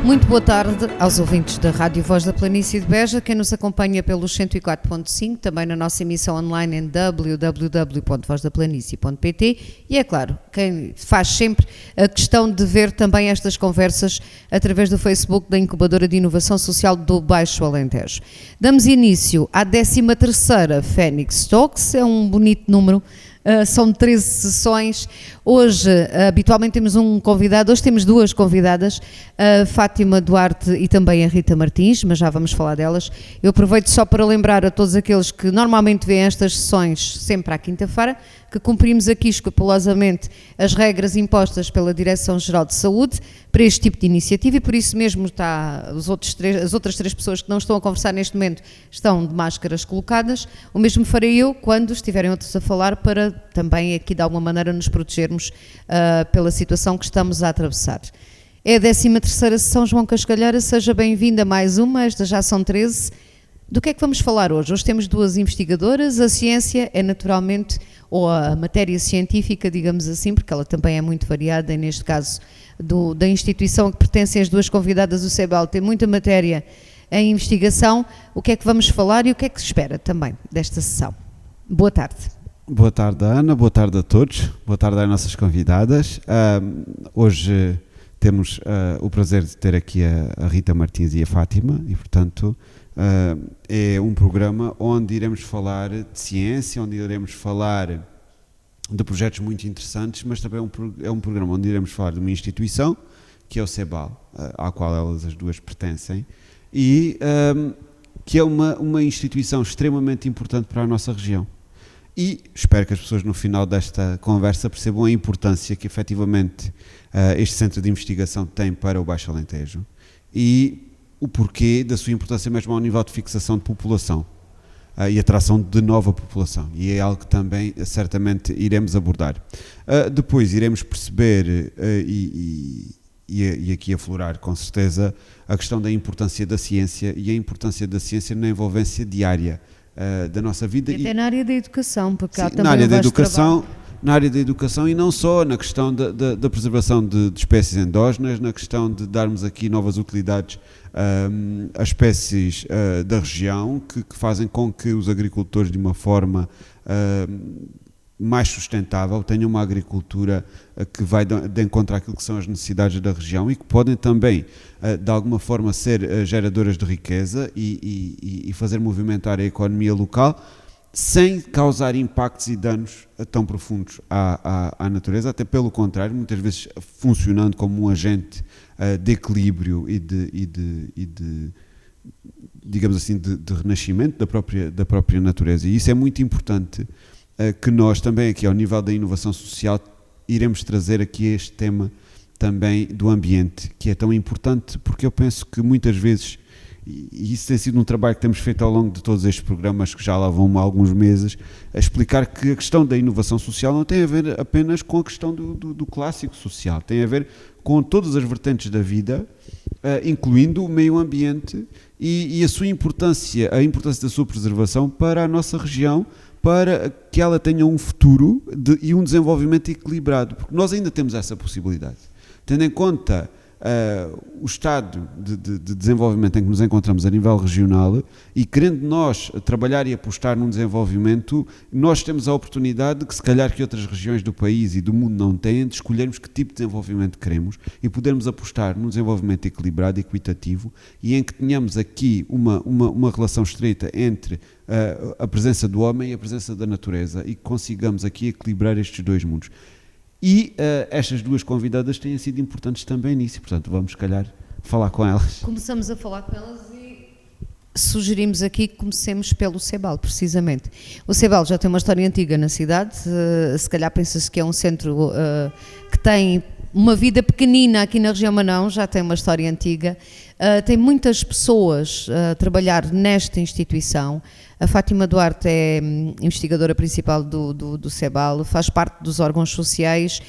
Muito boa tarde aos ouvintes da Rádio Voz da Planície de Beja, quem nos acompanha pelos 104.5, também na nossa emissão online em www.vozdaplanicie.pt e, é claro, quem faz sempre a questão de ver também estas conversas através do Facebook da Incubadora de Inovação Social do Baixo Alentejo. Damos início à 13ª Fênix Talks, é um bonito número. São 13 sessões. Hoje, habitualmente temos um convidado, hoje temos duas convidadas, a Fátima Duarte e também a Rita Martins, mas já vamos falar delas. Eu aproveito só para lembrar a todos aqueles que normalmente veem estas sessões sempre à quinta-feira, que cumprimos aqui escrupulosamente as regras impostas pela Direção-Geral de Saúde para este tipo de iniciativa e por isso mesmo as outras três pessoas que não estão a conversar neste momento estão de máscaras colocadas. O mesmo farei eu quando estiverem outros a falar para também aqui de alguma maneira nos protegermos pela situação que estamos a atravessar. É a 13ª sessão, João Cascalheira, seja bem-vinda a mais uma, estas já são 13. Do que é que vamos falar hoje? Hoje temos duas investigadoras, a ciência é naturalmente, ou a matéria científica, digamos assim, porque ela também é muito variada, e neste caso da instituição a que pertencem as duas convidadas do CEBAL, tem muita matéria em investigação. O que é que vamos falar e o que é que se espera também desta sessão? Boa tarde. Boa tarde, Ana, boa tarde a todos, boa tarde às nossas convidadas. Hoje temos o prazer de ter aqui a Rita Martins e a Fátima e, portanto, é um programa onde iremos falar de ciência, onde iremos falar de projetos muito interessantes, mas também é um programa onde iremos falar de uma instituição, que é o CEBAL, à qual elas as duas pertencem, e que é uma instituição extremamente importante para a nossa região. E espero que as pessoas no final desta conversa percebam a importância que efetivamente este centro de investigação tem para o Baixo Alentejo e o porquê da sua importância mesmo ao nível de fixação de população e atração de nova população. E é algo que também certamente iremos abordar. Depois iremos perceber e aqui aflorar com certeza a questão da importância da ciência e a importância da ciência na envolvência diária da nossa vida. E até na área da educação, porque há também na área da educação, na área da educação e não só, na questão da preservação de espécies endógenas, na questão de darmos aqui novas utilidades às espécies da região, que fazem com que os agricultores de uma forma mais sustentável tenham uma agricultura que vai de encontro àquilo que são as necessidades da região e que podem também, de alguma forma, ser geradoras de riqueza e fazer movimentar a economia local sem causar impactos e danos tão profundos à natureza, até pelo contrário, muitas vezes funcionando como um agente de equilíbrio e de digamos assim, de renascimento da própria natureza. E isso é muito importante que nós também aqui ao nível da inovação social iremos trazer aqui este tema também do ambiente, que é tão importante porque eu penso que muitas vezes, e isso tem sido um trabalho que temos feito ao longo de todos estes programas que já lá vão alguns meses, a explicar que a questão da inovação social não tem a ver apenas com a questão do clássico social, tem a ver com todas as vertentes da vida, incluindo o meio ambiente e a importância da sua preservação para a nossa região, para que ela tenha um futuro e um desenvolvimento equilibrado, porque nós ainda temos essa possibilidade. Tendo em conta o estado de desenvolvimento em que nos encontramos a nível regional e querendo nós trabalhar e apostar num desenvolvimento, nós temos a oportunidade que se calhar que outras regiões do país e do mundo não têm, de escolhermos que tipo de desenvolvimento queremos e podermos apostar num desenvolvimento equilibrado e equitativo e em que tenhamos aqui uma relação estreita entre a presença do homem e a presença da natureza e que consigamos aqui equilibrar estes dois mundos. E estas duas convidadas têm sido importantes também nisso, portanto vamos, se calhar, falar com elas. Começamos a falar com elas e sugerimos aqui que comecemos pelo CEBAL, precisamente. O CEBAL já tem uma história antiga na cidade, se calhar pensa-se que é um centro que tem uma vida pequenina aqui na região, mas não, já tem uma história antiga. Tem muitas pessoas a trabalhar nesta instituição. A Fátima Duarte é investigadora principal do CEBAL, faz parte dos órgãos sociais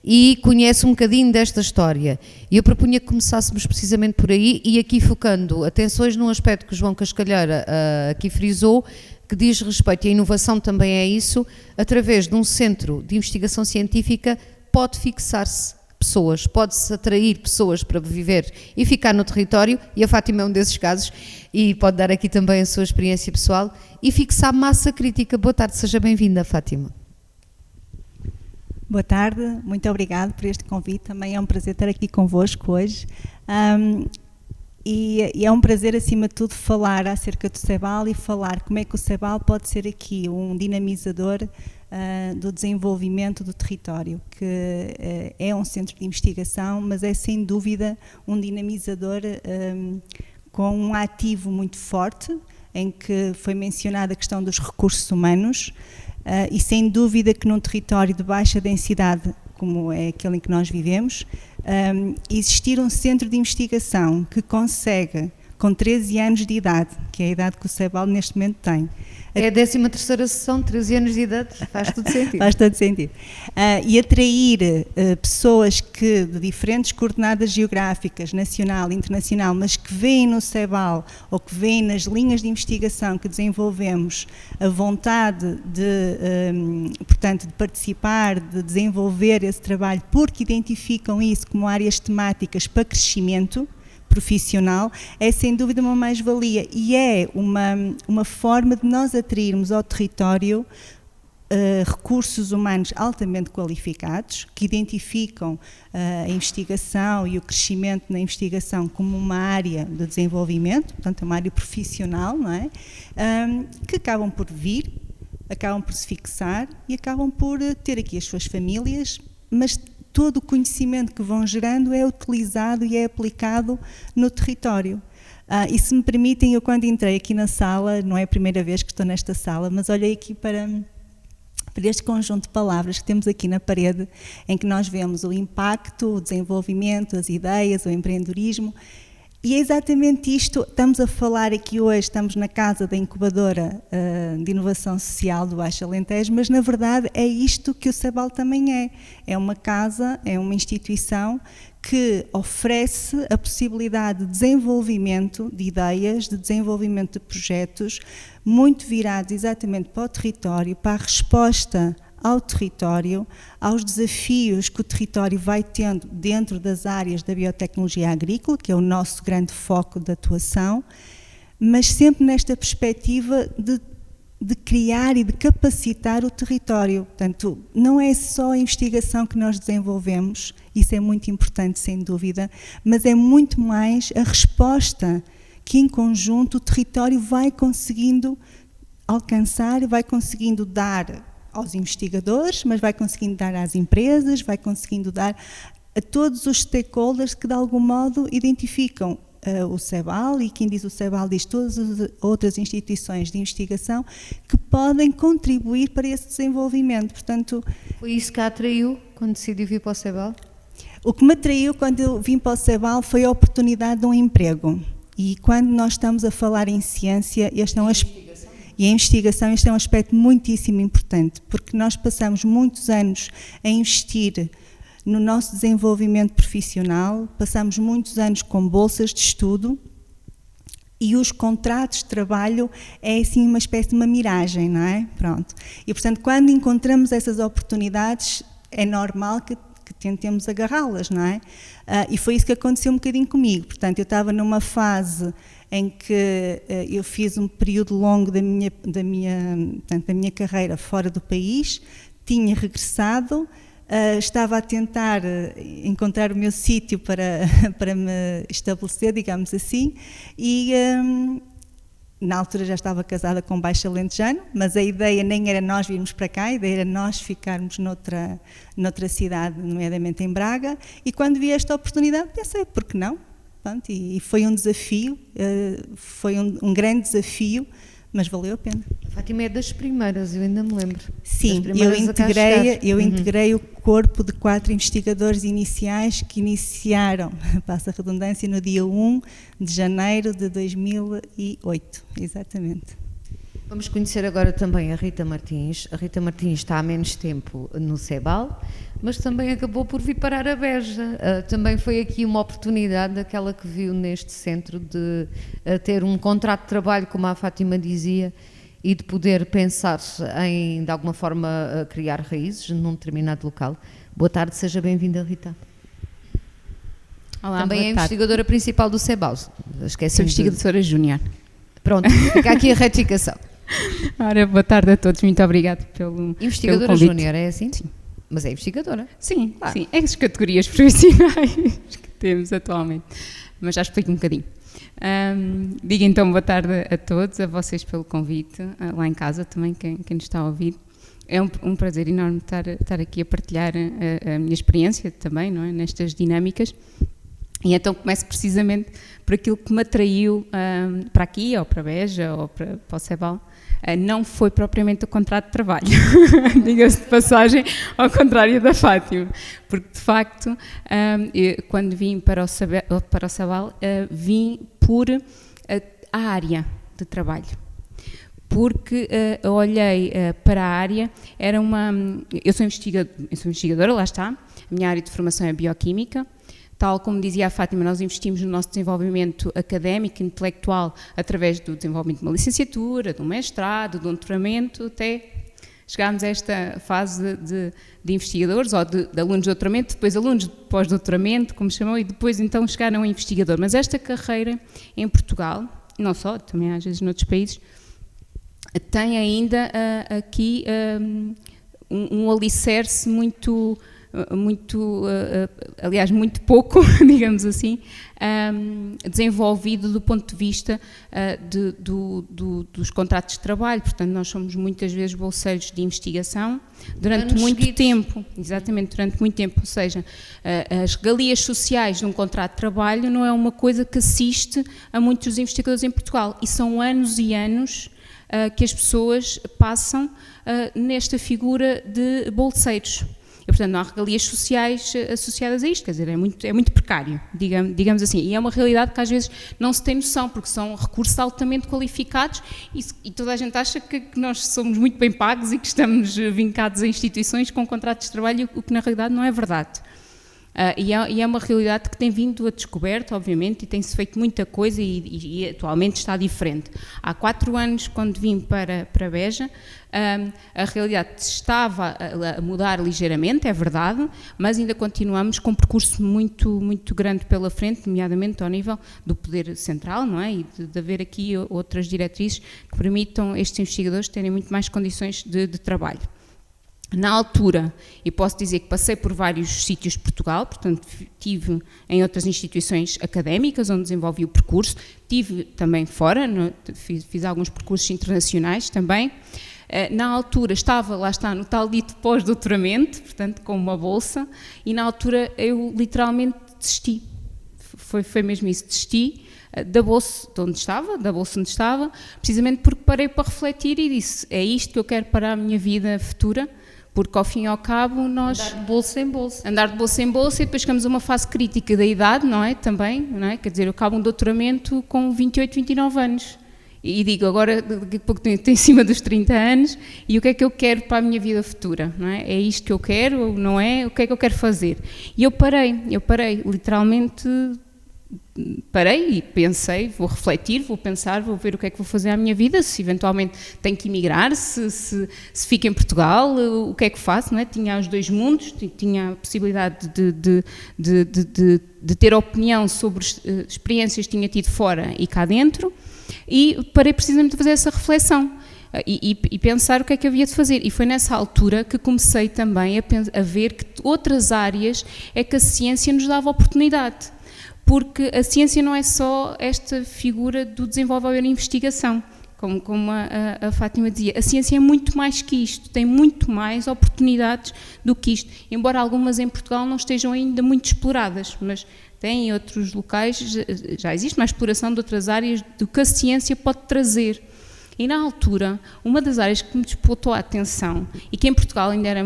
e conhece um bocadinho desta história. E eu propunha que começássemos precisamente por aí e aqui focando atenções num aspecto que o João Cascalheira aqui frisou, que diz respeito, e a inovação também é isso, através de um centro de investigação científica pode fixar-se pessoas, pode-se atrair pessoas para viver e ficar no território, e a Fátima é um desses casos, e pode dar aqui também a sua experiência pessoal, e fixar massa crítica. Boa tarde, seja bem-vinda, Fátima. Boa tarde, muito obrigada por este convite, também é um prazer estar aqui convosco hoje. E é um prazer, acima de tudo, falar acerca do CEBAL e falar como é que o CEBAL pode ser aqui um dinamizador do desenvolvimento do território, que é um centro de investigação, mas é sem dúvida um dinamizador com um ativo muito forte, em que foi mencionada a questão dos recursos humanos, e sem dúvida que num território de baixa densidade, como é aquele em que nós vivemos, existir um centro de investigação que consegue, com 13 anos de idade, que é a idade que o CEBAL neste momento tem. É a 13ª sessão, 13 anos de idade, faz todo sentido. Faz todo sentido. E atrair pessoas que, de diferentes coordenadas geográficas, nacional e internacional, mas que veem no CEBAL ou que veem nas linhas de investigação que desenvolvemos a vontade de, portanto, de participar, de desenvolver esse trabalho, porque identificam isso como áreas temáticas para crescimento profissional, é sem dúvida uma mais-valia e é uma forma de nós atrairmos ao território recursos humanos altamente qualificados, que identificam a investigação e o crescimento na investigação como uma área de desenvolvimento, portanto, uma área profissional, não é? Que acabam por vir, acabam por se fixar e acabam por ter aqui as suas famílias, mas todo o conhecimento que vão gerando é utilizado e é aplicado no território. E se me permitem, eu quando entrei aqui na sala, não é a primeira vez que estou nesta sala, mas olhei aqui para este conjunto de palavras que temos aqui na parede, em que nós vemos o impacto, o desenvolvimento, as ideias, o empreendedorismo. E é exatamente isto, estamos a falar aqui hoje, estamos na casa da incubadora de inovação social do Baixo Alentejo, mas na verdade é isto que o CEBAL também é. É uma casa, é uma instituição que oferece a possibilidade de desenvolvimento de ideias, de desenvolvimento de projetos, muito virados exatamente para o território, para a resposta ao território, aos desafios que o território vai tendo dentro das áreas da biotecnologia agrícola, que é o nosso grande foco de atuação, mas sempre nesta perspectiva de criar e de capacitar o território. Portanto, não é só a investigação que nós desenvolvemos, isso é muito importante, sem dúvida, mas é muito mais a resposta que, em conjunto, o território vai conseguindo alcançar, vai conseguindo dar aos investigadores, mas vai conseguindo dar às empresas, vai conseguindo dar a todos os stakeholders que de algum modo identificam o CEBAL, e quem diz o CEBAL diz todas as outras instituições de investigação que podem contribuir para esse desenvolvimento. Portanto, foi isso que a atraiu quando decidiu vir para o CEBAL? O que me atraiu quando eu vim para o CEBAL foi a oportunidade de um emprego. E quando nós estamos a falar em ciência, este é um aspecto. E a investigação, este é um aspecto muitíssimo importante, porque nós passamos muitos anos a investir no nosso desenvolvimento profissional, passamos muitos anos com bolsas de estudo e os contratos de trabalho é assim uma espécie de uma miragem, não é? Pronto. E portanto, quando encontramos essas oportunidades, é normal que tentemos agarrá-las, não é? E foi isso que aconteceu um bocadinho comigo. Portanto, eu estava numa fase em que eu fiz um período longo da minha carreira fora do país, tinha regressado, estava a tentar encontrar o meu sítio para me estabelecer, digamos assim, e na altura já estava casada com um baixo alentejano, mas a ideia nem era nós virmos para cá, a ideia era nós ficarmos noutra cidade, nomeadamente em Braga, e quando vi esta oportunidade pensei, por que não? Pronto, e foi um desafio, foi um grande desafio, mas valeu a pena. A Fátima é das primeiras, eu ainda me lembro. Sim, eu integrei o corpo de 4 investigadores iniciais que iniciaram, passa a redundância, no dia 1 de janeiro de 2008, exatamente. Vamos conhecer agora também a Rita Martins. A Rita Martins está há menos tempo no CEBAL, mas também acabou por vir parar a Beja. Também foi aqui uma oportunidade, aquela que viu neste centro, de ter um contrato de trabalho, como a Fátima dizia, e de poder pensar em, de alguma forma, criar raízes num determinado local. Boa tarde, seja bem-vinda, Rita. Olá, Também é boa tarde. investigadora principal do CEBAL. Sou Esqueci-me de... investigadora júnior. Pronto, fica aqui a retificação. Ora, boa tarde a todos, muito obrigada pelo Investigadora convite. júnior, é assim? Sim. Mas é investigadora. Sim, Claro. sim, é as categorias profissionais que temos atualmente, mas já explico um bocadinho. Digo então boa tarde a todos, a vocês pelo convite, lá em casa também, quem nos está a ouvir. É um prazer enorme estar aqui a partilhar a minha experiência também, não é, nestas dinâmicas. E então começo precisamente por aquilo que me atraiu para aqui, ou para Beja, ou para o CEBAL. Não foi propriamente o contrato de trabalho, diga-se de passagem, ao contrário da Fátima, porque de facto, quando vim para o CEBAL, vim por a área de trabalho. Porque olhei para a área, eu sou investigadora, lá está, a minha área de formação é bioquímica. Tal como dizia a Fátima, nós investimos no nosso desenvolvimento académico e intelectual através do desenvolvimento de uma licenciatura, de um mestrado, de um doutoramento, até chegámos a esta fase de investigadores, ou de alunos de doutoramento, depois alunos de pós-doutoramento, como chamam, e depois então chegaram a investigador. Mas esta carreira em Portugal, e não só, também às vezes noutros países, tem ainda aqui um alicerce aliás, muito pouco, digamos assim, desenvolvido do ponto de vista dos contratos de trabalho. Portanto, nós somos muitas vezes bolseiros de investigação durante muito tempo, exatamente, durante muito tempo, ou seja, as regalias sociais de um contrato de trabalho não é uma coisa que assiste a muitos investigadores em Portugal, e são anos e anos que as pessoas passam nesta figura de bolseiros. E, portanto, não há regalias sociais associadas a isto, quer dizer, é muito precário, digamos assim. E é uma realidade que às vezes não se tem noção, porque são recursos altamente qualificados e toda a gente acha que nós somos muito bem pagos e que estamos vincados a instituições com contratos de trabalho, o que na realidade não é verdade. E é uma realidade que tem vindo a descoberta, obviamente, e tem-se feito muita coisa e atualmente está diferente. Há 4 anos, quando vim para Beja, a realidade estava a mudar ligeiramente, é verdade, mas ainda continuamos com um percurso muito, muito grande pela frente, nomeadamente ao nível do poder central, não é? E de haver aqui outras diretrizes que permitam estes investigadores terem muito mais condições de trabalho. Na altura, e posso dizer que passei por vários sítios de Portugal, portanto estive em outras instituições académicas onde desenvolvi o percurso, estive também fora, fiz alguns percursos internacionais também. Na altura estava, lá está, no tal dito pós-doutoramento, portanto com uma bolsa, e na altura eu literalmente desisti, foi mesmo isso, desisti da bolsa onde estava, precisamente porque parei para refletir e disse, é isto que eu quero para a minha vida futura. Porque ao fim e ao cabo nós... Andar de bolsa em bolsa. Andar de bolsa em bolsa e depois chegamos a uma fase crítica da idade, não é? Também, não é? Quer dizer, eu acabo um doutoramento com 28, 29 anos. E digo, agora daqui a pouco tenho em cima dos 30 anos e o que é que eu quero para a minha vida futura, não é? É isto que eu quero ou não é? O que é que eu quero fazer? E eu parei, literalmente... Parei e pensei, vou refletir, vou pensar, vou ver o que é que vou fazer à minha vida, se eventualmente tenho que emigrar, se fico em Portugal, o que é que faço, não é? Tinha os dois mundos, tinha a possibilidade de ter opinião sobre experiências que tinha tido fora e cá dentro, e parei precisamente a fazer essa reflexão. E pensar o que é que havia de fazer. E foi nessa altura que comecei também a ver que outras áreas é que a ciência nos dava oportunidade. Porque a ciência não é só esta figura do desenvolver a investigação, como a Fátima dizia. A ciência é muito mais que isto, tem muito mais oportunidades do que isto. Embora algumas em Portugal não estejam ainda muito exploradas, mas tem em outros locais, já existe uma exploração de outras áreas do que a ciência pode trazer. E na altura, uma das áreas que me despertou a atenção e que em Portugal ainda era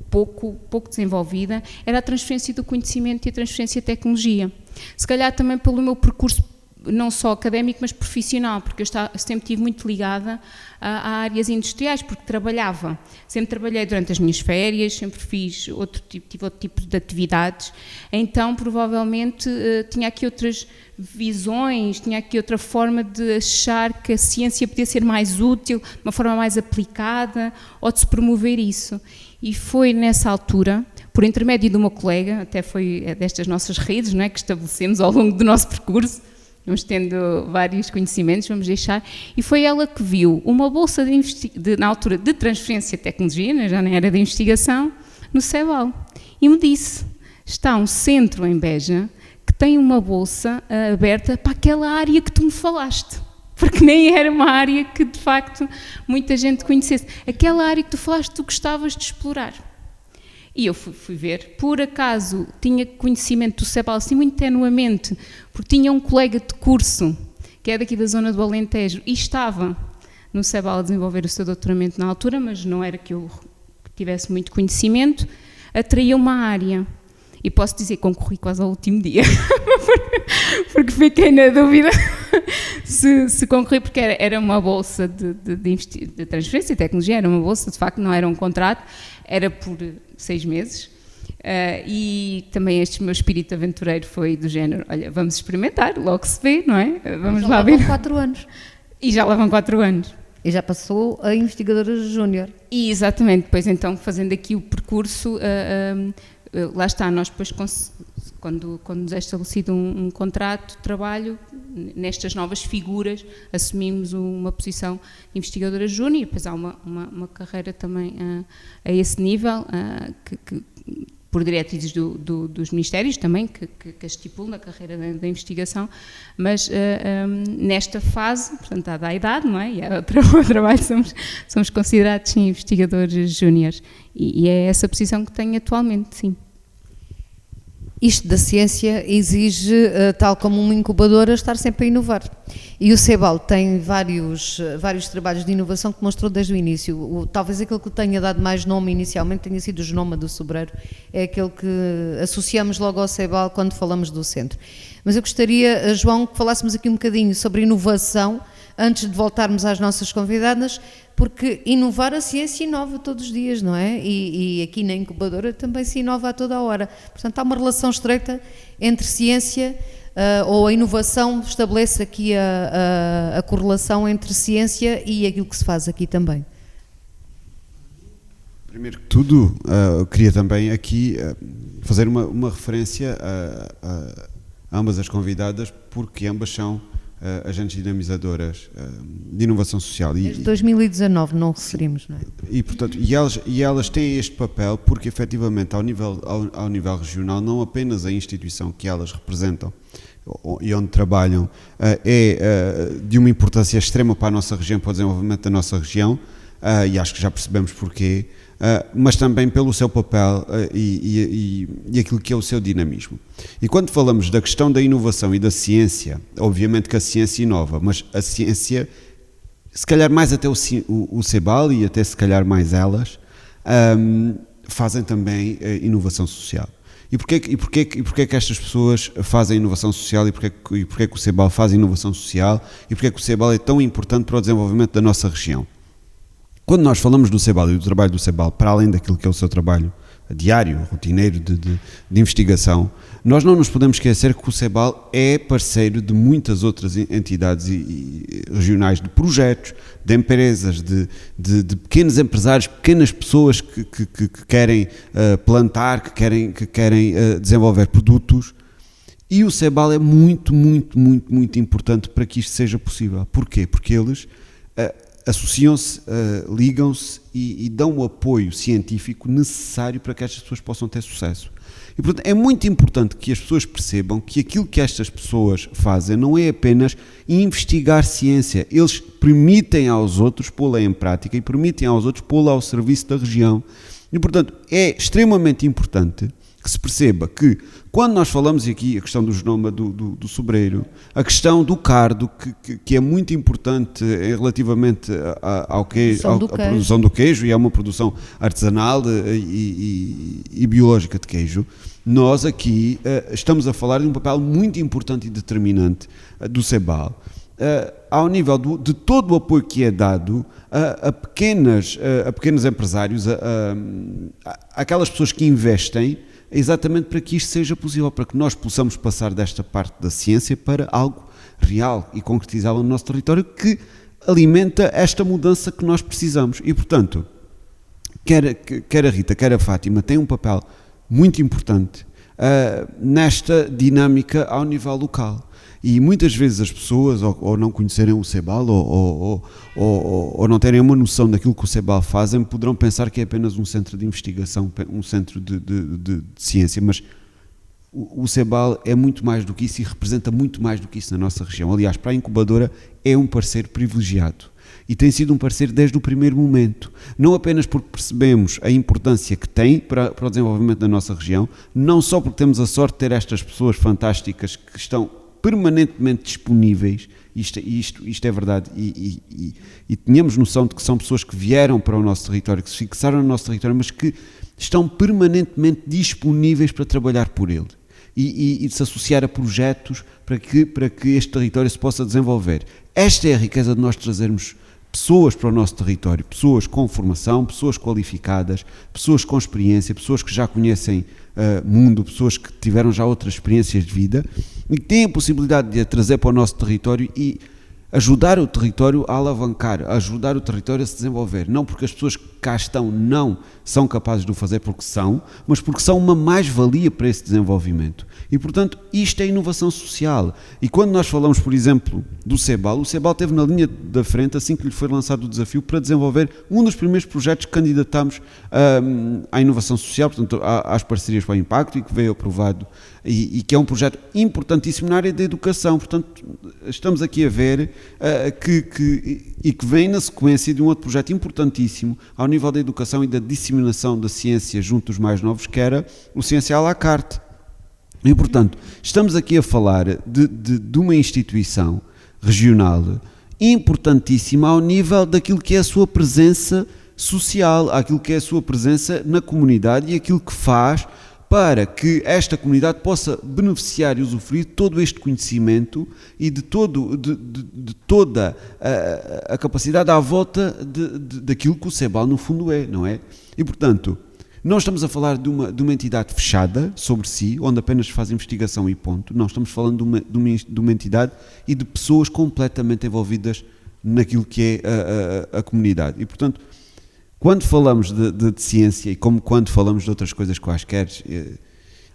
pouco desenvolvida, era a transferência do conhecimento e a transferência de tecnologia. Se calhar também pelo meu percurso, não só académico, mas profissional, porque eu sempre estive muito ligada a áreas industriais, porque sempre trabalhei durante as minhas férias, sempre tive outro tipo de atividades, então provavelmente tinha aqui outras visões, tinha aqui outra forma de achar que a ciência podia ser mais útil, de uma forma mais aplicada, ou de se promover isso. E foi nessa altura, por intermédio de uma colega, até foi destas nossas redes, não é, que estabelecemos ao longo do nosso percurso, vamos tendo vários conhecimentos, vamos deixar, e foi ela que viu uma bolsa na altura de transferência de tecnologia, né, já nem era de investigação, no CEBAL, e me disse, está um centro em Beja que tem uma bolsa aberta para aquela área que tu me falaste, porque nem era uma área que de facto muita gente conhecesse, aquela área que tu falaste que tu gostavas de explorar. E eu fui ver, por acaso tinha conhecimento do CEBAL assim muito tenuamente, porque tinha um colega de curso, que é daqui da zona do Alentejo, e estava no CEBAL a desenvolver o seu doutoramento na altura, mas não era que eu tivesse muito conhecimento, atraía uma área. E posso dizer que concorri quase ao último dia, porque fiquei na dúvida se concorri, porque era uma bolsa de transferência de tecnologia, era uma bolsa, de facto não era um contrato, era por 6 meses, e também este meu espírito aventureiro foi do género, olha, vamos experimentar, logo se vê, não é? Vamos lá ver. Já 4 anos. E já lá vão 4 anos. E já passou a investigadora júnior. E exatamente, depois então fazendo aqui o percurso, lá está, nós depois quando nos é estabelecido um contrato de trabalho, nestas novas figuras, assumimos uma posição de investigadora júnior, e depois há uma carreira também a esse nível, que por diretrizes dos ministérios também, que estipulam a carreira da investigação, mas nesta fase, portanto, dada a idade, não é? E o trabalho somos considerados, sim, investigadores júniores, e é essa posição que tenho atualmente, sim. Isto da ciência exige, tal como uma incubadora, estar sempre a inovar. E o CEBAL tem vários trabalhos de inovação que mostrou desde o início. Talvez aquele que tenha dado mais nome inicialmente tenha sido o Genoma do Sobreiro, é aquele que associamos logo ao CEBAL quando falamos do centro. Mas eu gostaria, João, que falássemos aqui um bocadinho sobre inovação, antes de voltarmos às nossas convidadas, porque inovar, a ciência inova todos os dias, não é? E aqui na incubadora também se inova a toda a hora. Portanto, há uma relação estreita entre ciência, ou a inovação estabelece aqui a correlação entre ciência e aquilo que se faz aqui também. Primeiro que tudo, eu queria também aqui fazer uma referência a ambas as convidadas, porque ambas são agentes dinamizadoras de inovação social. Desde 2019 não referimos, não é? E, portanto, elas têm este papel porque, efetivamente, ao nível regional, não apenas a instituição que elas representam e onde trabalham é de uma importância extrema para a nossa região, para o desenvolvimento da nossa região, e acho que já percebemos porquê, mas também pelo seu papel e aquilo que é o seu dinamismo. E quando falamos da questão da inovação e da ciência, obviamente que a ciência inova, mas a ciência, se calhar mais até o CEBAL e até se calhar mais elas, fazem também inovação social. E porquê que estas pessoas fazem inovação social e porquê que o CEBAL faz inovação social e porquê que o CEBAL é tão importante para o desenvolvimento da nossa região? Quando nós falamos do CEBAL e do trabalho do CEBAL, para além daquilo que é o seu trabalho diário, rotineiro de investigação, nós não nos podemos esquecer que o CEBAL é parceiro de muitas outras entidades regionais, de projetos, de empresas, de pequenos empresários, pequenas pessoas que querem plantar, que querem desenvolver produtos. E o CEBAL é muito, muito, muito, muito importante para que isto seja possível. Porquê? Porque eles associam-se, ligam-se e dão o apoio científico necessário para que estas pessoas possam ter sucesso. E, portanto, é muito importante que as pessoas percebam que aquilo que estas pessoas fazem não é apenas investigar ciência, eles permitem aos outros pô-la em prática e permitem aos outros pô-la ao serviço da região. E, portanto, é extremamente importante que se perceba que, quando nós falamos aqui a questão do genoma do sobreiro, a questão do cardo, que é muito importante relativamente à produção do queijo, e é uma produção artesanal e biológica de queijo, nós aqui estamos a falar de um papel muito importante e determinante do CEBAL, ao nível de todo o apoio que é dado a pequenos empresários, aquelas pessoas que investem, exatamente para que isto seja possível, para que nós possamos passar desta parte da ciência para algo real e concretizá-lo no nosso território, que alimenta esta mudança que nós precisamos. E, portanto, quer a Rita, quer a Fátima, têm um papel muito importante nesta dinâmica ao nível local. E muitas vezes as pessoas, ou não conhecerem o CEBAL, ou não terem uma noção daquilo que o CEBAL fazem, poderão pensar que é apenas um centro de investigação, um centro de ciência, mas o CEBAL é muito mais do que isso e representa muito mais do que isso na nossa região. Aliás, para a incubadora é um parceiro privilegiado. E tem sido um parceiro desde o primeiro momento, não apenas porque percebemos a importância que tem para o desenvolvimento da nossa região, não só porque temos a sorte de ter estas pessoas fantásticas que estão permanentemente disponíveis, isto é verdade, e tínhamos noção de que são pessoas que vieram para o nosso território, que se fixaram no nosso território, mas que estão permanentemente disponíveis para trabalhar por ele e de se associar a projetos para que este território se possa desenvolver. Esta é a riqueza de nós trazermos pessoas para o nosso território, pessoas com formação, pessoas qualificadas, pessoas com experiência, pessoas que já conhecem mundo, pessoas que tiveram já outras experiências de vida e que têm a possibilidade de a trazer para o nosso território e ajudar o território a alavancar, ajudar o território a se desenvolver. Não porque as pessoas que cá estão não são capazes de o fazer porque são, mas porque são uma mais-valia para esse desenvolvimento. E, portanto, isto é inovação social. E quando nós falamos, por exemplo, do CEBAL, o CEBAL esteve na linha da frente assim que lhe foi lançado o desafio para desenvolver um dos primeiros projetos que candidatámos à inovação social, portanto, às parcerias para o impacto e que veio aprovado e que é um projeto importantíssimo na área da educação. Portanto, estamos aqui a ver que vem na sequência de um outro projeto importantíssimo ao nível da educação e da disseminação da ciência junto dos mais novos, que era o Ciência à la carte. E, portanto, estamos aqui a falar de uma instituição regional importantíssima ao nível daquilo que é a sua presença social, aquilo que é a sua presença na comunidade e aquilo que faz para que esta comunidade possa beneficiar e usufruir de todo este conhecimento e de toda a capacidade à volta daquilo que o CEBAL no fundo é, não é? E, portanto, não estamos a falar de uma entidade fechada sobre si, onde apenas faz investigação e ponto. Não, estamos falando de uma entidade e de pessoas completamente envolvidas naquilo que é a comunidade. E, portanto, quando falamos de ciência e como quando falamos de outras coisas quaisquer,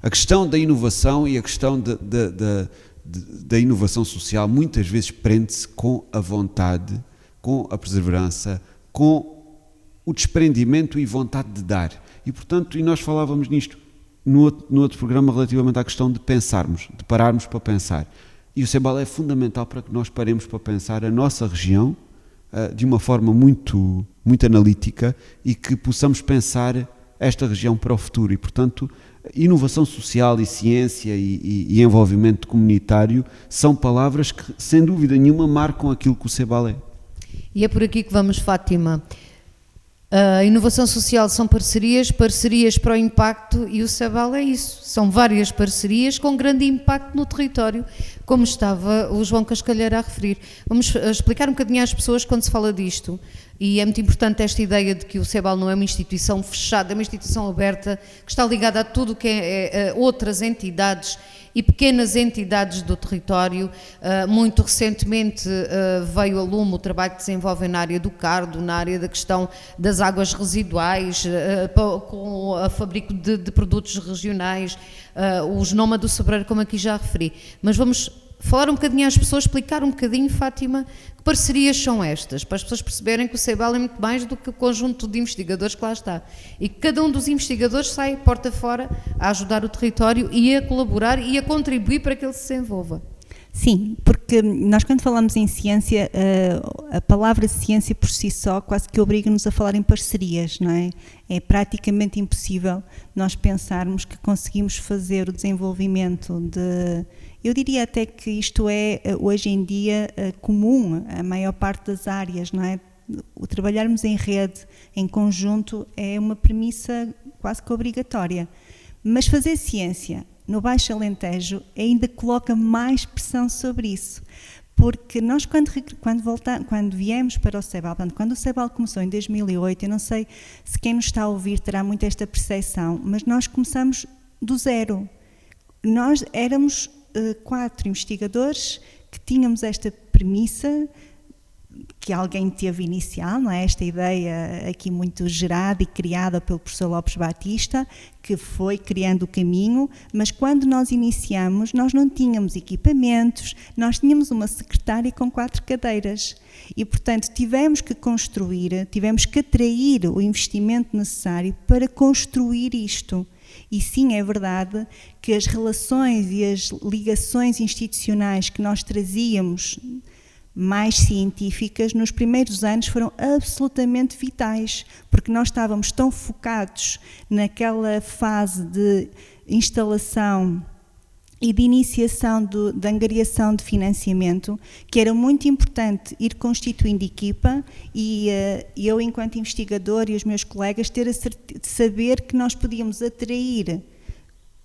a questão da inovação e a questão da inovação social muitas vezes prende-se com a vontade, com a perseverança, com o desprendimento e vontade de dar. E, portanto, nós falávamos nisto no outro programa relativamente à questão de pensarmos, de pararmos para pensar. E o CEBAL é fundamental para que nós paremos para pensar a nossa região de uma forma muito, muito analítica e que possamos pensar esta região para o futuro. E, portanto, inovação social e ciência e envolvimento comunitário são palavras que, sem dúvida nenhuma, marcam aquilo que o CEBAL é. E é por aqui que vamos, Fátima. A inovação social são parcerias para o impacto e o CEBAL é isso. São várias parcerias com grande impacto no território, como estava o João Cascalheira a referir. Vamos explicar um bocadinho às pessoas quando se fala disto. E é muito importante esta ideia de que o CEBAL não é uma instituição fechada, é uma instituição aberta, que está ligada a tudo o que é outras entidades e pequenas entidades do território. Muito recentemente veio a lume o trabalho que desenvolvem na área do cardo, na área da questão das águas residuais, com a fabrico de produtos regionais, o genoma do sobreiro, como aqui já referi. Mas vamos falar um bocadinho às pessoas, explicar um bocadinho, Fátima, que parcerias são estas, para as pessoas perceberem que o CEBAL é muito mais do que o conjunto de investigadores que lá está. E que cada um dos investigadores sai porta fora a ajudar o território e a colaborar e a contribuir para que ele se desenvolva. Sim, porque nós quando falamos em ciência, a palavra ciência por si só quase que obriga-nos a falar em parcerias, não é? É praticamente impossível nós pensarmos que conseguimos fazer o desenvolvimento de... Eu diria até que isto é, hoje em dia, comum a maior parte das áreas, não é? O trabalharmos em rede, em conjunto, é uma premissa quase que obrigatória. Mas fazer ciência no Baixo Alentejo ainda coloca mais pressão sobre isso, porque nós quando viemos para o CEBAL, quando o CEBAL começou em 2008, eu não sei se quem nos está a ouvir terá muito esta percepção, mas nós começamos do zero. Nós éramos 4 investigadores que tínhamos esta premissa que alguém teve inicial, não é? Esta ideia aqui muito gerada e criada pelo professor Lopes Batista, que foi criando o caminho, mas quando nós iniciamos, nós não tínhamos equipamentos, nós tínhamos uma secretária com 4 cadeiras e, portanto, tivemos que construir, tivemos que atrair o investimento necessário para construir isto. E sim, é verdade que as relações e as ligações institucionais que nós trazíamos mais científicas, nos primeiros anos foram absolutamente vitais, porque nós estávamos tão focados naquela fase de instalação e de iniciação de angariação de financiamento, que era muito importante ir constituindo equipa e eu, enquanto investigador, e os meus colegas, ter a certeza de saber que nós podíamos atrair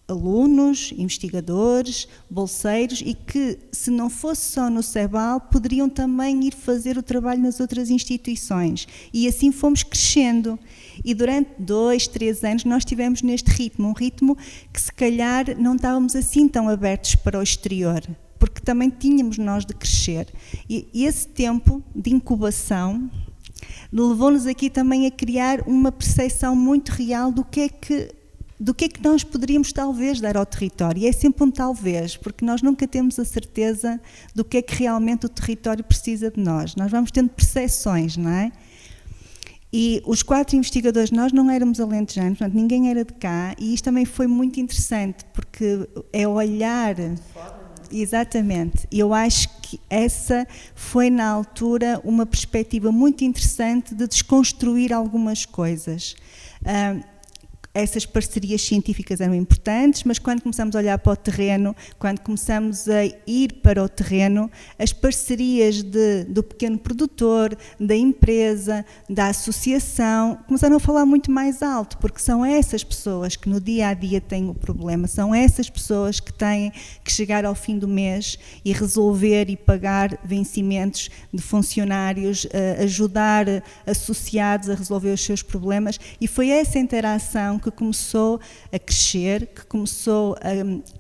alunos, investigadores, bolseiros e que, se não fosse só no CEBAL, poderiam também ir fazer o trabalho nas outras instituições. E assim fomos crescendo. E durante 2, 3 anos nós estivemos neste ritmo, um ritmo que se calhar não estávamos assim tão abertos para o exterior, porque também tínhamos nós de crescer. E esse tempo de incubação levou-nos aqui também a criar uma percepção muito real do que é que nós poderíamos talvez dar ao território. E é sempre um talvez, porque nós nunca temos a certeza do que é que realmente o território precisa de nós. Nós vamos tendo percepções, não é? E os 4 investigadores, nós não éramos alentejanos, portanto, ninguém era de cá, e isto também foi muito interessante, porque é olhar... Exatamente. Eu acho que essa foi, na altura, uma perspectiva muito interessante de desconstruir algumas coisas. Essas parcerias científicas eram importantes, mas quando começamos a olhar para o terreno, quando começamos a ir para o terreno, as parcerias do pequeno produtor, da empresa, da associação, começaram a falar muito mais alto, porque são essas pessoas que no dia a dia têm o problema, são essas pessoas que têm que chegar ao fim do mês e resolver e pagar vencimentos de funcionários, ajudar associados a resolver os seus problemas, e foi essa interação que começou a crescer, que começou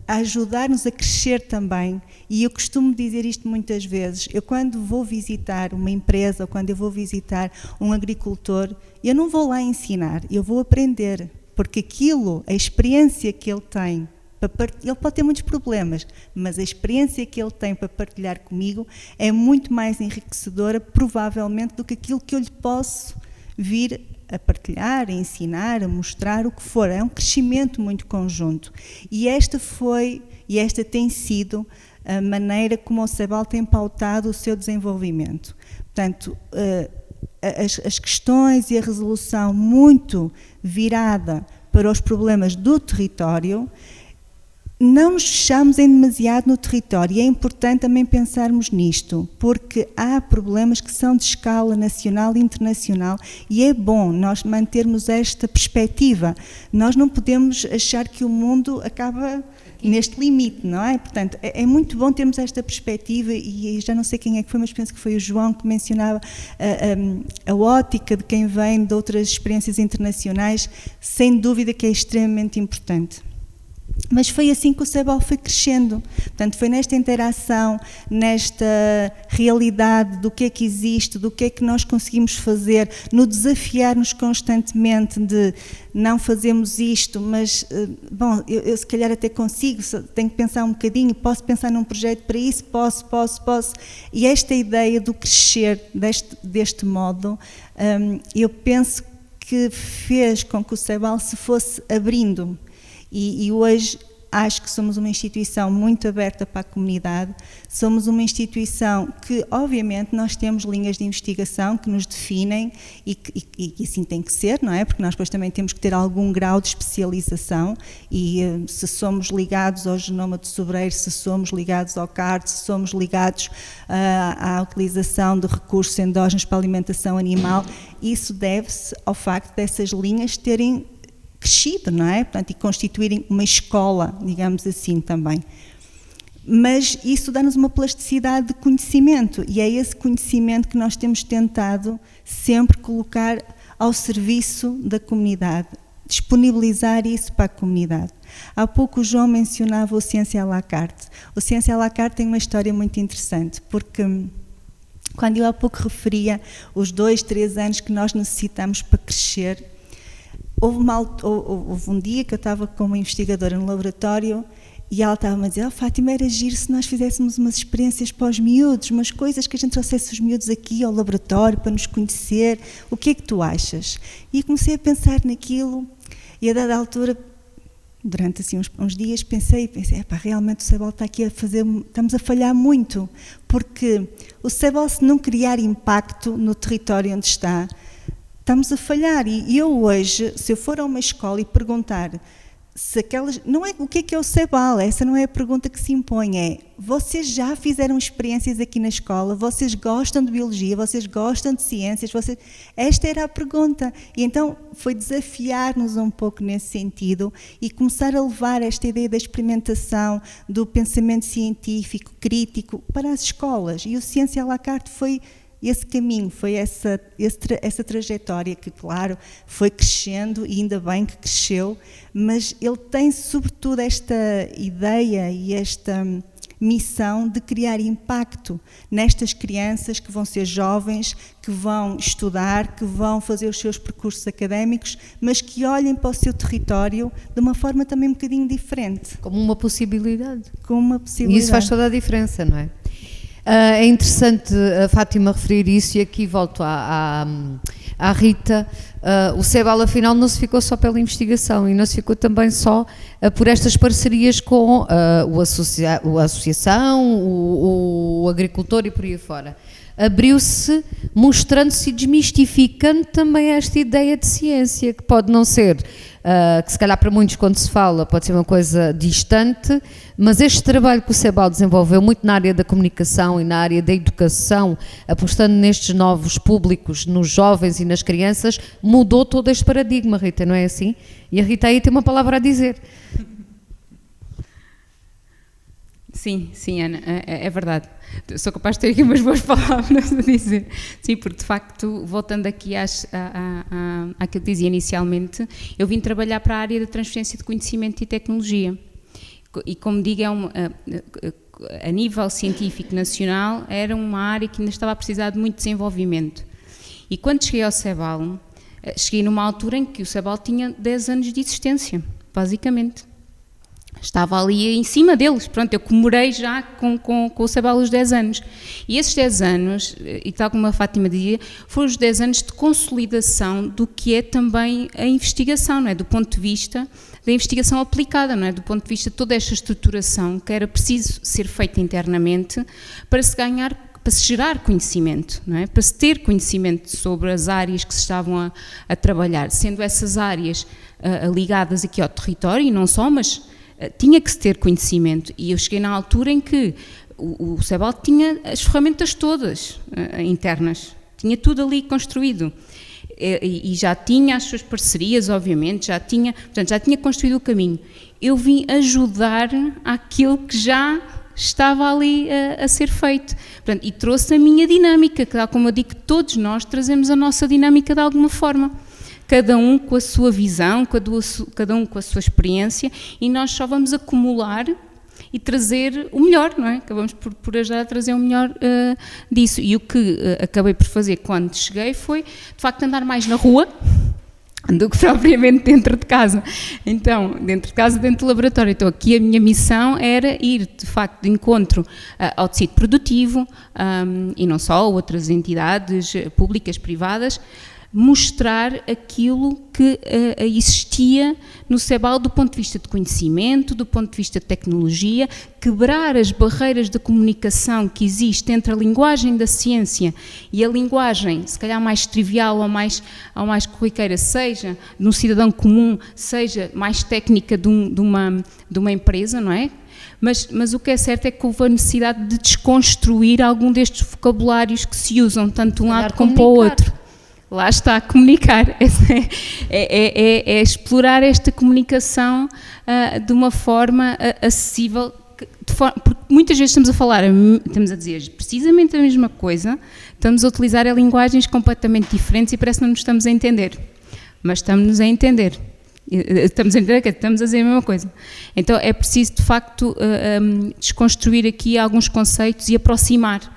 a ajudar-nos a crescer também. E eu costumo dizer isto muitas vezes, eu quando vou visitar uma empresa, ou quando eu vou visitar um agricultor, eu não vou lá ensinar, eu vou aprender, porque aquilo, a experiência que ele tem, ele pode ter muitos problemas, mas a experiência que ele tem para partilhar comigo é muito mais enriquecedora, provavelmente, do que aquilo que eu lhe posso vir a partilhar, a ensinar, a mostrar, o que for. É um crescimento muito conjunto. E esta tem sido a maneira como o CEBAL tem pautado o seu desenvolvimento. Portanto, as questões e a resolução muito virada para os problemas do território, não nos fechamos em demasiado no território, e é importante também pensarmos nisto, porque há problemas que são de escala nacional e internacional, e é bom nós mantermos esta perspectiva. Nós não podemos achar que o mundo acaba neste limite, não é? Portanto, é muito bom termos esta perspectiva, e já não sei quem é que foi, mas penso que foi o João que mencionava a ótica de quem vem de outras experiências internacionais, sem dúvida que é extremamente importante. Mas foi assim que o CEBAL foi crescendo. Portanto, foi nesta interação, nesta realidade do que é que existe, do que é que nós conseguimos fazer, no desafiar-nos constantemente de não fazemos isto, mas, bom, eu se calhar até consigo, tenho que pensar um bocadinho, posso pensar num projeto para isso, posso. E esta ideia do crescer deste modo, eu penso que fez com que o CEBAL se fosse abrindo. E hoje acho que somos uma instituição muito aberta para a comunidade, somos uma instituição que, obviamente, nós temos linhas de investigação que nos definem e assim tem que ser, não é? Porque nós depois também temos que ter algum grau de especialização e se somos ligados ao genoma de sobreiro, se somos ligados ao CARD, se somos ligados à utilização de recursos endógenos para a alimentação animal, isso deve-se ao facto dessas linhas terem crescido, não é? Portanto, e constituírem uma escola, digamos assim, também. Mas isso dá-nos uma plasticidade de conhecimento, e é esse conhecimento que nós temos tentado sempre colocar ao serviço da comunidade, disponibilizar isso para a comunidade. Há pouco o João mencionava o Ciência à la carte. O Ciência à la carte tem uma história muito interessante, porque Quando eu há pouco referia os 2, 3 anos que nós necessitamos para crescer, houve um dia que eu estava com uma investigadora no laboratório e ela estava-me a dizer: Fátima, era giro se nós fizéssemos umas experiências para os miúdos, umas coisas que a gente trouxesse os miúdos aqui ao laboratório para nos conhecer, o que é que tu achas? E comecei a pensar naquilo e a dada altura, durante assim uns dias, pensei, realmente o CEBAL está aqui estamos a falhar muito, porque o CEBAL, se não criar impacto no território onde está, estamos a falhar. E eu hoje, se eu for a uma escola e perguntar se aquelas, não é o que é o CEBAL, essa não é a pergunta que se impõe, é: vocês já fizeram experiências aqui na escola, vocês gostam de biologia, vocês gostam de ciências, esta era a pergunta. E então foi desafiar-nos um pouco nesse sentido e começar a levar esta ideia da experimentação, do pensamento científico, crítico, para as escolas. E o Ciência à la carte foi esse caminho, foi essa trajetória que, claro, foi crescendo, e ainda bem que cresceu, mas ele tem sobretudo esta ideia e esta missão de criar impacto nestas crianças que vão ser jovens, que vão estudar, que vão fazer os seus percursos académicos, mas que olhem para o seu território de uma forma também um bocadinho diferente. Como uma possibilidade. Como uma possibilidade. E isso faz toda a diferença, não é? É interessante a Fátima referir isso, e aqui volto à Rita. O CEBAL, afinal, não se ficou só pela investigação, e não se ficou também só por estas parcerias com a associação, o agricultor e por aí fora. Abriu-se, mostrando-se e desmistificando também esta ideia de ciência, que pode não ser, que se calhar para muitos quando se fala pode ser uma coisa distante, mas este trabalho que o CEBAL desenvolveu muito na área da comunicação e na área da educação, apostando nestes novos públicos, nos jovens e nas crianças, mudou todo este paradigma, Rita, não é assim? E a Rita aí tem uma palavra a dizer. Sim, Ana, é verdade. Sou capaz de ter aqui umas boas palavras a dizer. Sim, porque de facto, voltando aqui àquilo que dizia inicialmente, eu vim trabalhar para a área da transferência de conhecimento e tecnologia. E como digo, a nível científico nacional, era uma área que ainda estava a precisar de muito desenvolvimento. E quando cheguei ao CEBAL, cheguei numa altura em que o CEBAL tinha 10 anos de existência, basicamente. Estava ali em cima deles, pronto, eu comemorei já com o CEBAL os 10 anos. E esses 10 anos, e tal como a Fátima dizia, foram os 10 anos de consolidação do que é também a investigação, não é? Do ponto de vista da investigação aplicada, não é? Do ponto de vista de toda esta estruturação que era preciso ser feita internamente para se gerar conhecimento, não é? Para se ter conhecimento sobre as áreas que se estavam a trabalhar, sendo essas áreas ligadas aqui ao território, e não só, mas tinha que se ter conhecimento. E eu cheguei na altura em que o CEBAL tinha as ferramentas todas internas, tinha tudo ali construído. E já tinha as suas parcerias, obviamente, já tinha construído o caminho. Eu vim ajudar àquilo que já estava ali a ser feito. Portanto, e trouxe a minha dinâmica, que, como eu digo, todos nós trazemos a nossa dinâmica de alguma forma. Cada um com a sua visão, cada um com a sua experiência, e nós só vamos acumular e trazer o melhor, não é? Acabamos por ajudar a trazer o melhor disso. E o que acabei por fazer quando cheguei foi, de facto, andar mais na rua do que propriamente dentro de casa. Então, dentro de casa, dentro do laboratório. Então, aqui a minha missão era ir, de facto, de encontro ao tecido produtivo, e não só, outras entidades públicas, privadas, mostrar aquilo que existia no CEBAL do ponto de vista de conhecimento, do ponto de vista de tecnologia, quebrar as barreiras de comunicação que existe entre a linguagem da ciência e a linguagem, se calhar mais trivial ou mais corriqueira, seja de um cidadão comum, seja mais técnica de uma empresa, não é? Mas o que é certo é que houve a necessidade de desconstruir algum destes vocabulários que se usam, tanto de um lado como para o outro. Lá está, comunicar, é explorar esta comunicação de uma forma acessível, porque muitas vezes estamos a dizer precisamente a mesma coisa, estamos a utilizar linguagens completamente diferentes e parece que não nos estamos a entender, mas estamos a entender. Estamos a entender que estamos a dizer a mesma coisa. Então é preciso, de facto, desconstruir aqui alguns conceitos e aproximar.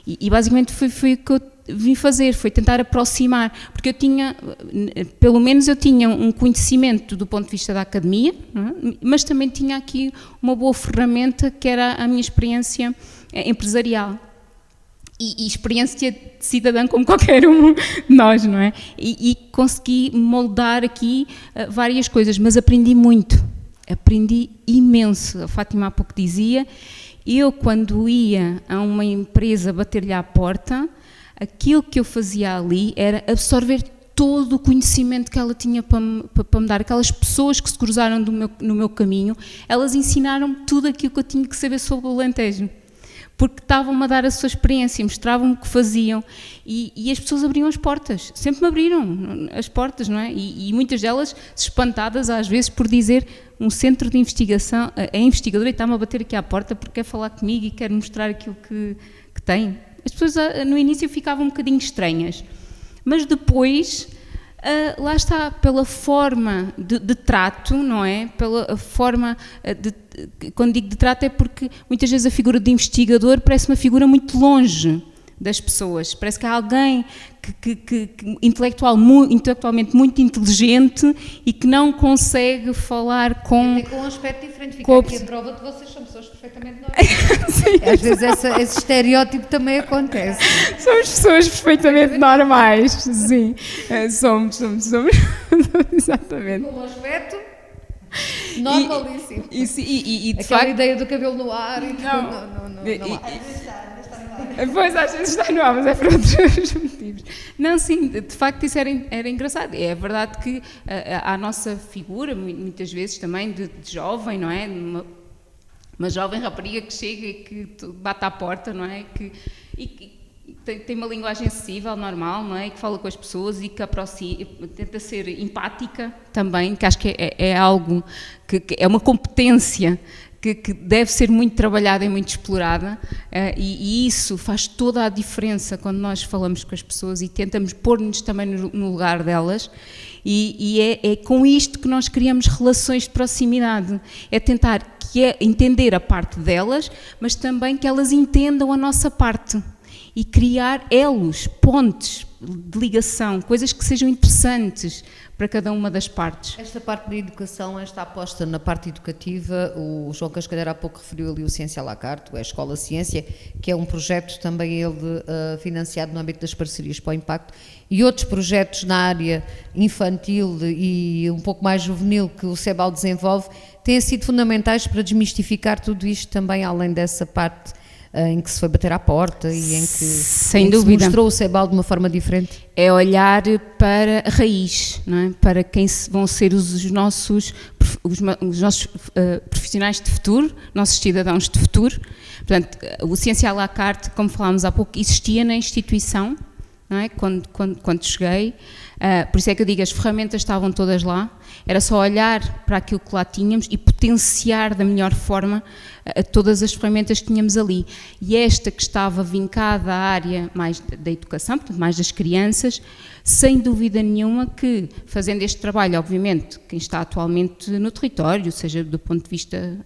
E basicamente foi o que eu vim fazer, foi tentar aproximar, porque eu tinha, pelo menos eu tinha um conhecimento do ponto de vista da academia, não é? Mas também tinha aqui uma boa ferramenta que era a minha experiência empresarial. E experiência de cidadã como qualquer um de nós, não é? E consegui moldar aqui várias coisas, mas aprendi muito, aprendi imenso. A Fátima há pouco dizia, eu quando ia a uma empresa bater-lhe à porta, aquilo que eu fazia ali era absorver todo o conhecimento que ela tinha para me dar. Aquelas pessoas que se cruzaram no meu caminho, elas ensinaram-me tudo aquilo que eu tinha que saber sobre o Alentejo. Porque estavam-me a dar a sua experiência, mostravam-me o que faziam e as pessoas abriam as portas, sempre me abriram as portas, não é? E muitas delas espantadas às vezes por dizer um centro de investigação, a investigadora está-me a bater aqui à porta porque quer falar comigo e quer mostrar aquilo que tem. As pessoas no início ficavam um bocadinho estranhas, mas depois... lá está, pela forma de trato, não é? Pela forma quando digo de trato é porque muitas vezes a figura de investigador parece uma figura muito longe das pessoas, parece que há alguém que intelectualmente muito inteligente e que não consegue falar com... É com um aspecto diferente, fica aqui a prova de vocês são pessoas perfeitamente normais. Às vezes esse estereótipo também acontece. Somos pessoas perfeitamente normais, sim, somos, exatamente. Com um aspecto normalíssimo. E de aquela facto... ideia do cabelo no ar e não há. Pois, às vezes está no ar, mas é por outros motivos. Não, sim, de facto isso era engraçado. É verdade que a nossa figura, muitas vezes também, de jovem, não é? Uma jovem rapariga que chega e que bate à porta, não é? E tem uma linguagem acessível, normal, não é? E que fala com as pessoas e que tenta ser empática também, que acho que é algo que é uma competência que deve ser muito trabalhada e muito explorada, e isso faz toda a diferença quando nós falamos com as pessoas e tentamos pôr-nos também no lugar delas, e é com isto que nós criamos relações de proximidade, é tentar entender a parte delas, mas também que elas entendam a nossa parte, e criar elos, pontes de ligação, coisas que sejam interessantes para cada uma das partes. Esta parte da educação, esta aposta na parte educativa, o João Cascalheiro há pouco referiu ali o Ciência à la carte, a Escola Ciência, que é um projeto também ele financiado no âmbito das parcerias para o impacto, e outros projetos na área infantil e um pouco mais juvenil que o CEBAL desenvolve, têm sido fundamentais para desmistificar tudo isto também, além dessa parte em que se foi bater à porta e em que, sem dúvida, se mostrou o CEBAL de uma forma diferente? É olhar para a raiz, não é? Para quem vão ser os nossos profissionais de futuro, nossos cidadãos de futuro. Portanto, o Ciência à la carte, como falámos há pouco, existia na instituição, não é? Quando cheguei, por isso é que eu digo, as ferramentas estavam todas lá, era só olhar para aquilo que lá tínhamos e potenciar da melhor forma todas as ferramentas que tínhamos ali. E esta que estava vincada à área mais da educação, portanto mais das crianças, sem dúvida nenhuma que, fazendo este trabalho, obviamente, quem está atualmente no território, seja do ponto de vista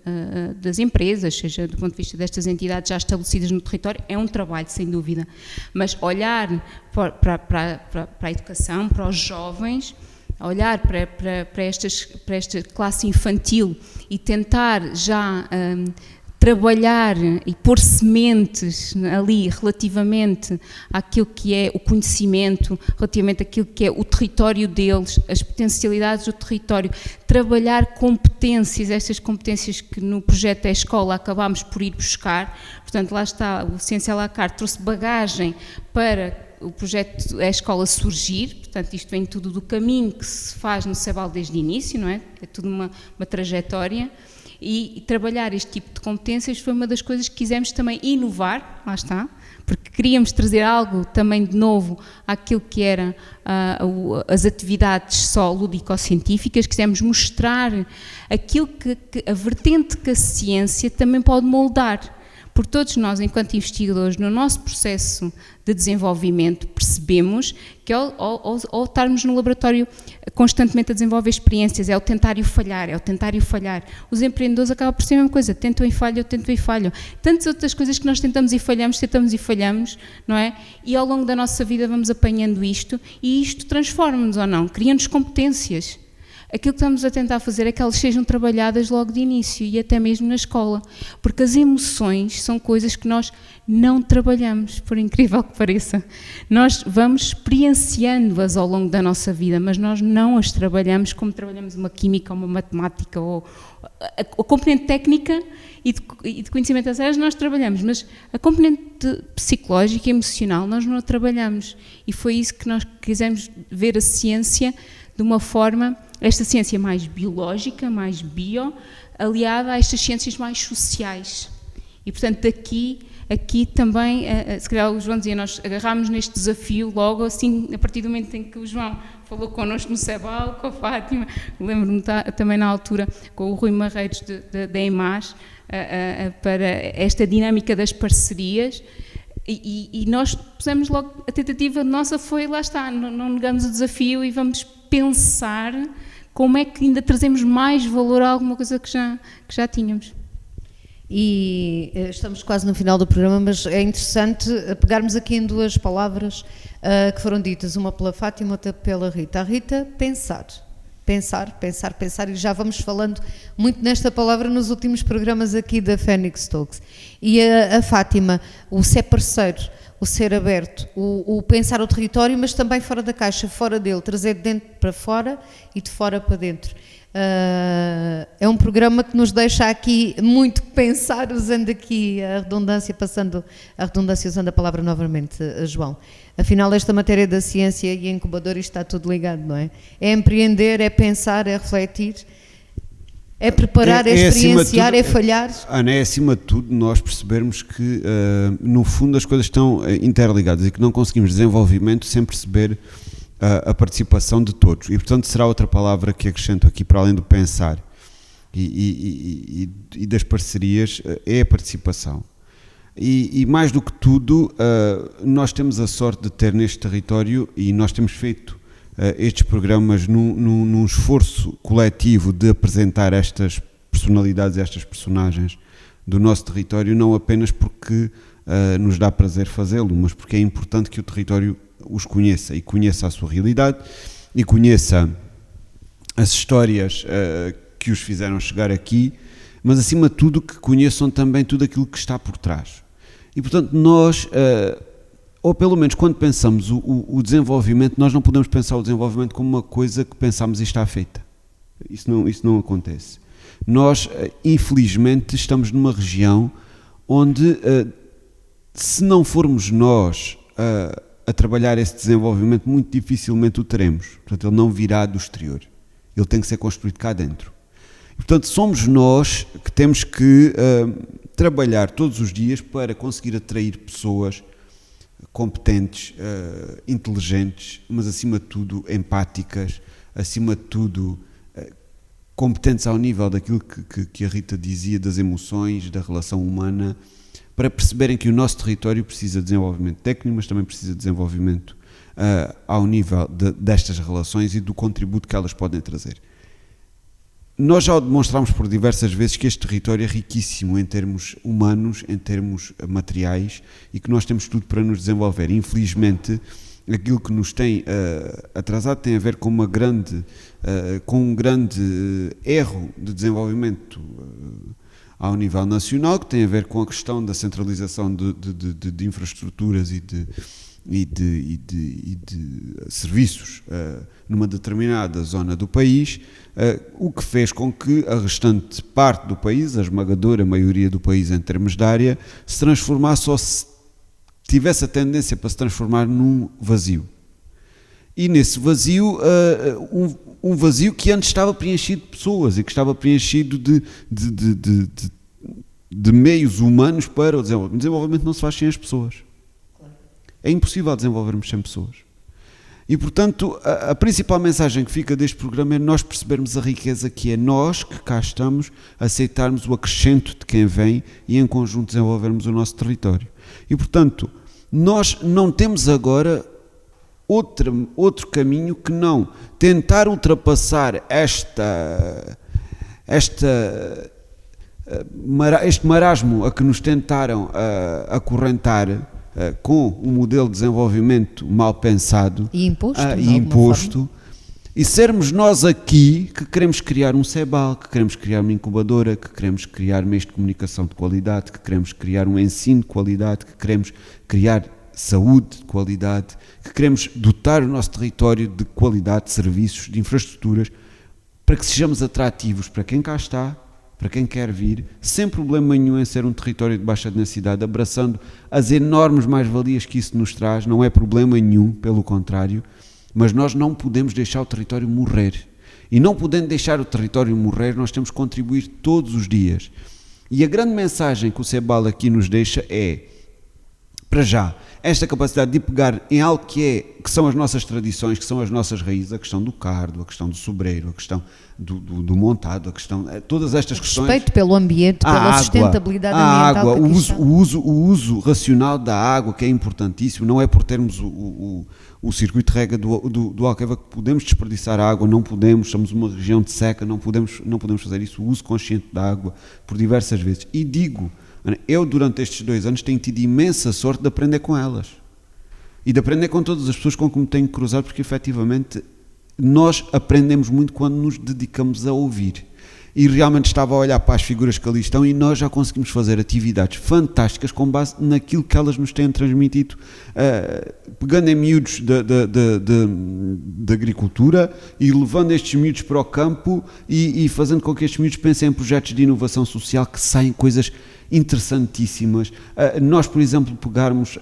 das empresas, seja do ponto de vista destas entidades já estabelecidas no território, é um trabalho, sem dúvida. Mas olhar para a educação, para os jovens, olhar para esta classe infantil e tentar já trabalhar e pôr sementes ali relativamente àquilo que é o conhecimento, relativamente àquilo que é o território deles, as potencialidades do território, trabalhar competências, estas competências que no projeto da escola acabámos por ir buscar, portanto lá está, o Ciência à la carte trouxe bagagem para o projeto A Escola surgir, portanto isto vem tudo do caminho que se faz no CEBAL desde o início, não é? É tudo uma trajetória, e trabalhar este tipo de competências foi uma das coisas que quisemos também inovar, lá está, porque queríamos trazer algo também de novo àquilo que eram as atividades só lúdico-científicas, quisemos mostrar aquilo que a vertente que a ciência também pode moldar, porque todos nós, enquanto investigadores, no nosso processo de desenvolvimento, percebemos que ao estarmos no laboratório constantemente a desenvolver experiências, é o tentar e o falhar, Os empreendedores acabam por ser a mesma coisa, tentam e falham. Tantas outras coisas que nós tentamos e falhamos, não é? E ao longo da nossa vida vamos apanhando isto, e isto transforma-nos ou não, cria-nos competências. Aquilo que estamos a tentar fazer é que elas sejam trabalhadas logo de início e até mesmo na escola, porque as emoções são coisas que nós não trabalhamos, por incrível que pareça. Nós vamos experienciando-as ao longo da nossa vida, mas nós não as trabalhamos como trabalhamos uma química ou uma matemática, ou a componente técnica e de conhecimento das áreas nós trabalhamos, mas a componente psicológica e emocional nós não a trabalhamos, e foi isso que nós quisemos ver a ciência de uma forma, esta ciência mais biológica, mais bio, aliada a estas ciências mais sociais. E, portanto, aqui também, se calhar o João dizia, nós agarrámos neste desafio logo, assim, a partir do momento em que o João falou connosco no CEBAL, com a Fátima, lembro-me também na altura com o Rui Marreiros da EMAS, para esta dinâmica das parcerias, e nós pusemos logo, a tentativa nossa foi, lá está, não negamos o desafio e vamos pensar como é que ainda trazemos mais valor a alguma coisa que já tínhamos. E estamos quase no final do programa, mas é interessante pegarmos aqui em duas palavras que foram ditas, uma pela Fátima e outra pela Rita. A Rita, pensar, e já vamos falando muito nesta palavra nos últimos programas aqui da Phoenix Talks. E a Fátima, o ser parceiro, o ser aberto, o pensar o território, mas também fora da caixa, fora dele, trazer de dentro para fora e de fora para dentro. É um programa que nos deixa aqui muito pensar, usando aqui a redundância, usando a palavra novamente, João. Afinal, esta matéria da ciência e incubador, isto está tudo ligado, não é? É empreender, é pensar, é refletir, é preparar, é experienciar, é falhar. Ana, é acima de tudo nós percebermos que, no fundo, as coisas estão interligadas e que não conseguimos desenvolvimento sem perceber a participação de todos. E, portanto, será outra palavra que acrescento aqui, para além do pensar e das parcerias, é a participação. E mais do que tudo, nós temos a sorte de ter neste território, e nós temos feito estes programas num esforço coletivo de apresentar estas personalidades, estas personagens do nosso território, não apenas porque nos dá prazer fazê-lo, mas porque é importante que o território os conheça, e conheça a sua realidade, e conheça as histórias que os fizeram chegar aqui, mas acima de tudo que conheçam também tudo aquilo que está por trás. E portanto nós, ou pelo menos quando pensamos o desenvolvimento, nós não podemos pensar o desenvolvimento como uma coisa que pensamos e está feita. Isso não acontece. Nós, infelizmente, estamos numa região onde, se não formos nós a trabalhar esse desenvolvimento, muito dificilmente o teremos. Portanto, ele não virá do exterior. Ele tem que ser construído cá dentro. E, portanto, somos nós que temos que trabalhar todos os dias para conseguir atrair pessoas competentes, inteligentes, mas acima de tudo empáticas, acima de tudo competentes ao nível daquilo que a Rita dizia, das emoções, da relação humana, para perceberem que o nosso território precisa de desenvolvimento técnico, mas também precisa de desenvolvimento ao nível destas relações e do contributo que elas podem trazer. Nós já o demonstramos por diversas vezes que este território é riquíssimo em termos humanos, em termos materiais, e que nós temos tudo para nos desenvolver. Infelizmente, aquilo que nos tem atrasado tem a ver com um grande erro de desenvolvimento ao nível nacional, que tem a ver com a questão da centralização de infraestruturas e de serviços numa determinada zona do país, o que fez com que a restante parte do país, a esmagadora maioria do país em termos de área, se transformasse, ou tivesse a tendência para se transformar num vazio. E nesse vazio, um vazio que antes estava preenchido de pessoas e que estava preenchido de meios humanos para o desenvolvimento. O desenvolvimento não se faz sem as pessoas. É impossível desenvolvermos sem pessoas. E, portanto, a principal mensagem que fica deste programa é nós percebermos a riqueza que é nós que cá estamos, aceitarmos o acrescento de quem vem e em conjunto desenvolvermos o nosso território. E, portanto, nós não temos agora outro caminho que não tentar ultrapassar este marasmo a que nos tentaram acorrentar com um modelo de desenvolvimento mal pensado e imposto, e sermos nós aqui que queremos criar um CEBAL, que queremos criar uma incubadora, que queremos criar meios de comunicação de qualidade, que queremos criar um ensino de qualidade, que queremos criar saúde de qualidade, que queremos dotar o nosso território de qualidade de serviços, de infraestruturas, para que sejamos atrativos para quem cá está, para quem quer vir, sem problema nenhum em ser um território de baixa densidade, abraçando as enormes mais-valias que isso nos traz, não é problema nenhum, pelo contrário, mas nós não podemos deixar o território morrer. E não podendo deixar o território morrer, nós temos que contribuir todos os dias. E a grande mensagem que o CEBAL aqui nos deixa é, para já, esta capacidade de pegar em algo que são as nossas tradições, que são as nossas raízes, a questão do cardo, a questão do sobreiro, a questão do montado, a questão, todas estas questões. Respeito pelo ambiente, pela sustentabilidade ambiental. A água, o uso racional da água, que é importantíssimo, não é por termos o circuito de rega do Alqueva que podemos desperdiçar a água, não podemos, somos uma região de seca, não podemos fazer isso, o uso consciente da água por diversas vezes. E digo, eu durante estes 2 anos tenho tido imensa sorte de aprender com elas e de aprender com todas as pessoas com que me tenho cruzado, porque efetivamente nós aprendemos muito quando nos dedicamos a ouvir. E realmente estava a olhar para as figuras que ali estão e nós já conseguimos fazer atividades fantásticas com base naquilo que elas nos têm transmitido, pegando em miúdos de agricultura e levando estes miúdos para o campo e fazendo com que estes miúdos pensem em projetos de inovação social que saem coisas interessantíssimas. Nós, por exemplo, pegarmos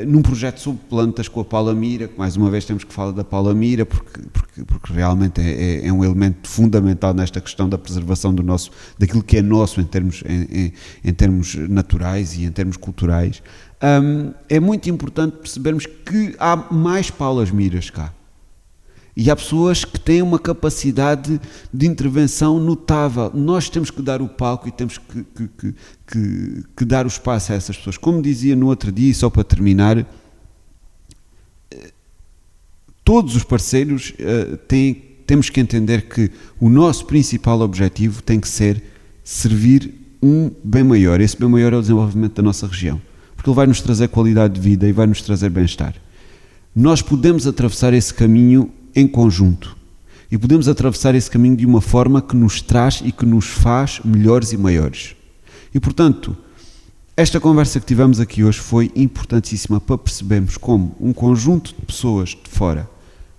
num projeto sobre plantas com a Paula Mira, que mais uma vez temos que falar da Paula Mira, porque realmente é um elemento fundamental nesta questão da preservação daquilo que é nosso em termos naturais e em termos culturais. É muito importante percebermos que há mais Paulas Miras cá. E há pessoas que têm uma capacidade de intervenção notável. Nós temos que dar o palco e temos que dar o espaço a essas pessoas. Como dizia no outro dia, e só para terminar, todos os parceiros temos que entender que o nosso principal objetivo tem que ser servir um bem maior. Esse bem maior é o desenvolvimento da nossa região, porque ele vai nos trazer qualidade de vida e vai nos trazer bem-estar. Nós podemos atravessar esse caminho em conjunto e podemos atravessar esse caminho de uma forma que nos traz e que nos faz melhores e maiores. E, portanto, esta conversa que tivemos aqui hoje foi importantíssima para percebermos como um conjunto de pessoas de fora,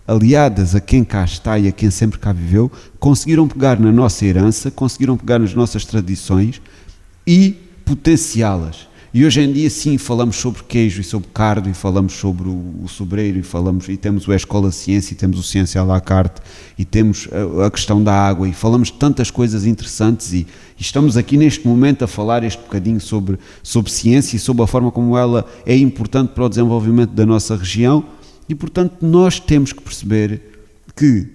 aliadas a quem cá está e a quem sempre cá viveu, conseguiram pegar na nossa herança, conseguiram pegar nas nossas tradições e potenciá-las. E hoje em dia sim falamos sobre queijo e sobre cardo e falamos sobre o sobreiro e temos o Escola Ciência e temos o Ciência à la carte e temos a questão da água e falamos de tantas coisas interessantes e estamos aqui neste momento a falar este bocadinho sobre ciência e sobre a forma como ela é importante para o desenvolvimento da nossa região e portanto nós temos que perceber que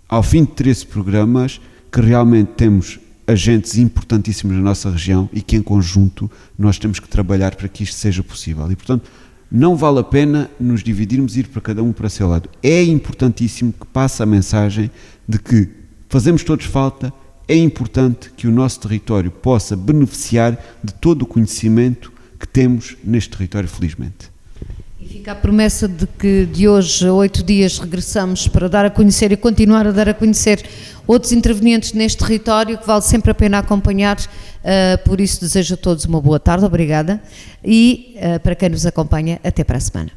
ao fim de 13 programas que realmente temos agentes importantíssimos na nossa região e que em conjunto nós temos que trabalhar para que isto seja possível. E portanto, não vale a pena nos dividirmos e ir para cada um para seu lado. É importantíssimo que passe a mensagem de que fazemos todos falta, é importante que o nosso território possa beneficiar de todo o conhecimento que temos neste território, felizmente. E fica a promessa de que de hoje a 8 dias regressamos para dar a conhecer e continuar a dar a conhecer outros intervenientes neste território que vale sempre a pena acompanhar, por isso desejo a todos uma boa tarde, obrigada, e para quem nos acompanha, até para a semana.